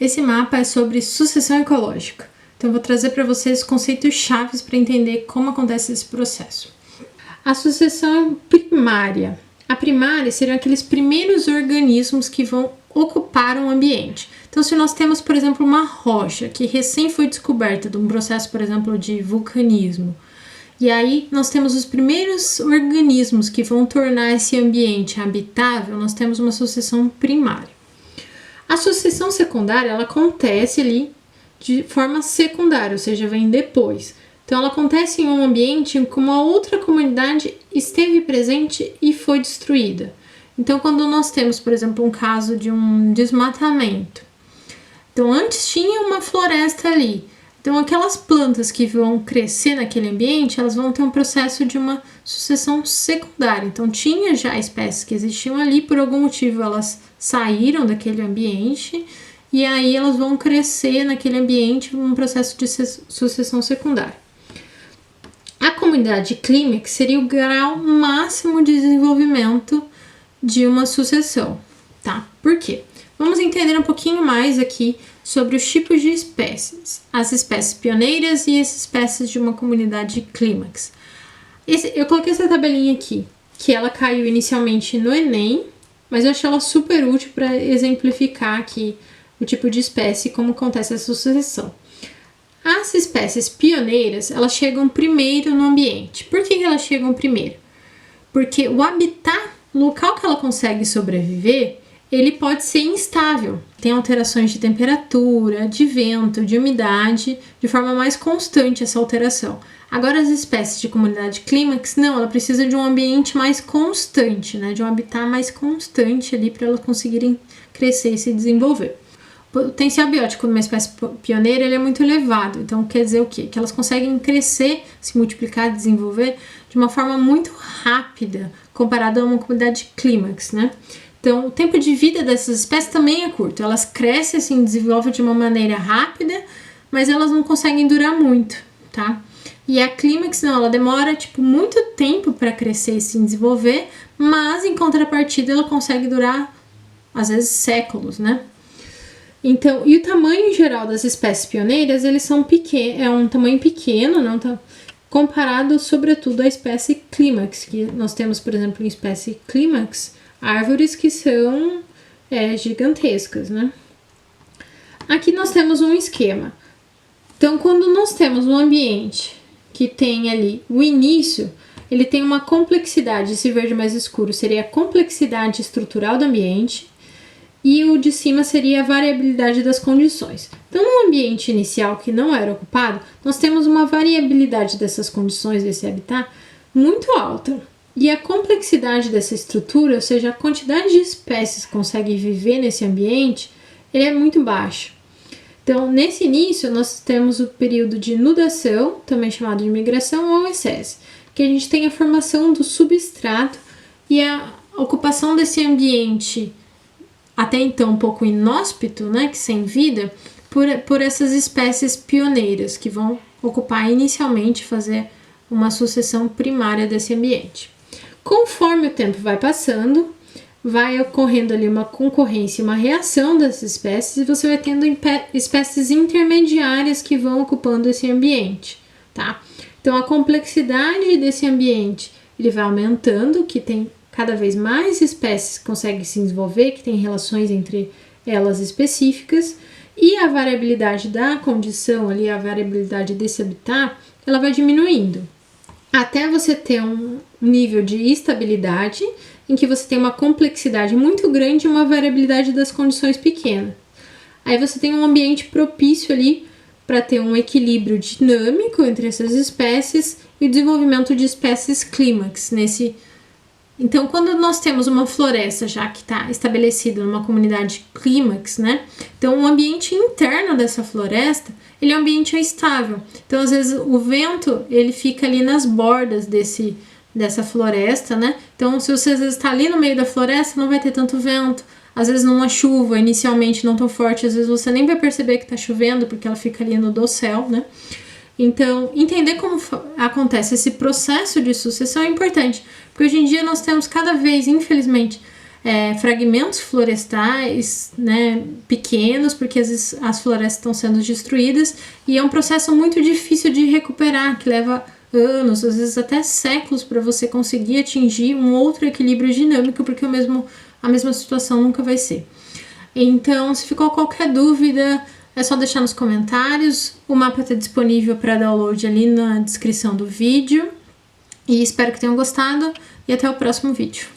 Esse mapa é sobre sucessão ecológica. Então, eu vou trazer para vocês conceitos chaves para entender como acontece esse processo. A sucessão primária. A primária seriam aqueles primeiros organismos que vão ocupar um ambiente. Então, se nós temos, por exemplo, uma rocha que recém foi descoberta de um processo, por exemplo, de vulcanismo, e aí nós temos os primeiros organismos que vão tornar esse ambiente habitável, nós temos uma sucessão primária. A sucessão secundária, ela acontece ali de forma secundária, ou seja, vem depois. Então, ela acontece em um ambiente em que uma outra comunidade esteve presente e foi destruída. Então, quando nós temos, por exemplo, um caso de um desmatamento. Então, antes tinha uma floresta ali. Então, aquelas plantas que vão crescer naquele ambiente, elas vão ter um processo de uma sucessão secundária. Então, tinha já espécies que existiam ali, por algum motivo elas saíram daquele ambiente e aí elas vão crescer naquele ambiente num processo de sucessão secundária. A comunidade clímax seria o grau máximo de desenvolvimento de uma sucessão, tá? Por quê? Vamos entender um pouquinho mais aqui sobre os tipos de espécies, as espécies pioneiras e as espécies de uma comunidade clímax. Eu coloquei essa tabelinha aqui, que ela caiu inicialmente no Enem, mas eu achei ela super útil para exemplificar aqui o tipo de espécie e como acontece essa sucessão. As espécies pioneiras, elas chegam primeiro no ambiente. Por que elas chegam primeiro? Porque o habitat, o local que ela consegue sobreviver, ele pode ser instável. Tem alterações de temperatura, de vento, de umidade, de forma mais constante essa alteração. Agora, as espécies de comunidade clímax, não, ela precisa de um ambiente mais constante, né? De um habitat mais constante ali para elas conseguirem crescer e se desenvolver. O potencial biótico numa espécie pioneira ele é muito elevado. Então, quer dizer o quê? Que elas conseguem crescer, se multiplicar, desenvolver de uma forma muito rápida comparado a uma comunidade clímax, né? Então, o tempo de vida dessas espécies também é curto. Elas crescem, assim, desenvolvem de uma maneira rápida, mas elas não conseguem durar muito, tá? E a clímax, não, ela demora, muito tempo para crescer e se desenvolver, mas, em contrapartida, ela consegue durar, às vezes, séculos, né? Então, e o tamanho geral das espécies pioneiras, eles são pequenos, é um tamanho pequeno, não tá, comparado, sobretudo, à espécie clímax, que nós temos, por exemplo, em espécie clímax, árvores que são gigantescas, né? Aqui nós temos um esquema. Então, quando nós temos um ambiente que tem ali o início, ele tem uma complexidade, esse verde mais escuro seria a complexidade estrutural do ambiente, e o de cima seria a variabilidade das condições. Então, no ambiente inicial que não era ocupado, nós temos uma variabilidade dessas condições, desse habitat, muito alta. E a complexidade dessa estrutura, ou seja, a quantidade de espécies que conseguem viver nesse ambiente, ele é muito baixa. Então, nesse início, nós temos o período de nudação, também chamado de migração ou excesse, que a gente tem a formação do substrato e a ocupação desse ambiente até então um pouco inóspito, né, que sem vida, por essas espécies pioneiras que vão ocupar inicialmente, fazer uma sucessão primária desse ambiente. Conforme o tempo vai passando, vai ocorrendo ali uma concorrência, uma reação dessas espécies e você vai tendo espécies intermediárias que vão ocupando esse ambiente, tá? Então, a complexidade desse ambiente, ele vai aumentando, que tem cada vez mais espécies que conseguem se desenvolver, que tem relações entre elas específicas, e a variabilidade da condição ali, a variabilidade desse habitat, ela vai diminuindo, até você ter um nível de estabilidade, em que você tem uma complexidade muito grande e uma variabilidade das condições pequena. Aí você tem um ambiente propício ali para ter um equilíbrio dinâmico entre essas espécies e o desenvolvimento de espécies clímax nesse. Então, quando nós temos uma floresta já que está estabelecida numa comunidade clímax, né? Então, o ambiente interno dessa floresta, ele é um ambiente estável. Então, às vezes, o vento, ele fica ali nas bordas dessa floresta, né? Então, se você às vezes está ali no meio da floresta, não vai ter tanto vento. Às vezes, numa chuva, inicialmente não tão forte, às vezes você nem vai perceber que está chovendo, porque ela fica ali no dossel, né? Então, entender como acontece esse processo de sucessão é importante, porque hoje em dia nós temos cada vez, infelizmente, fragmentos florestais, né, pequenos, porque às vezes as florestas estão sendo destruídas, e é um processo muito difícil de recuperar, que leva anos, às vezes até séculos, para você conseguir atingir um outro equilíbrio dinâmico, porque a mesma situação nunca vai ser. Então, se ficou qualquer dúvida, é só deixar nos comentários. O mapa está disponível para download ali na descrição do vídeo. E espero que tenham gostado e até o próximo vídeo.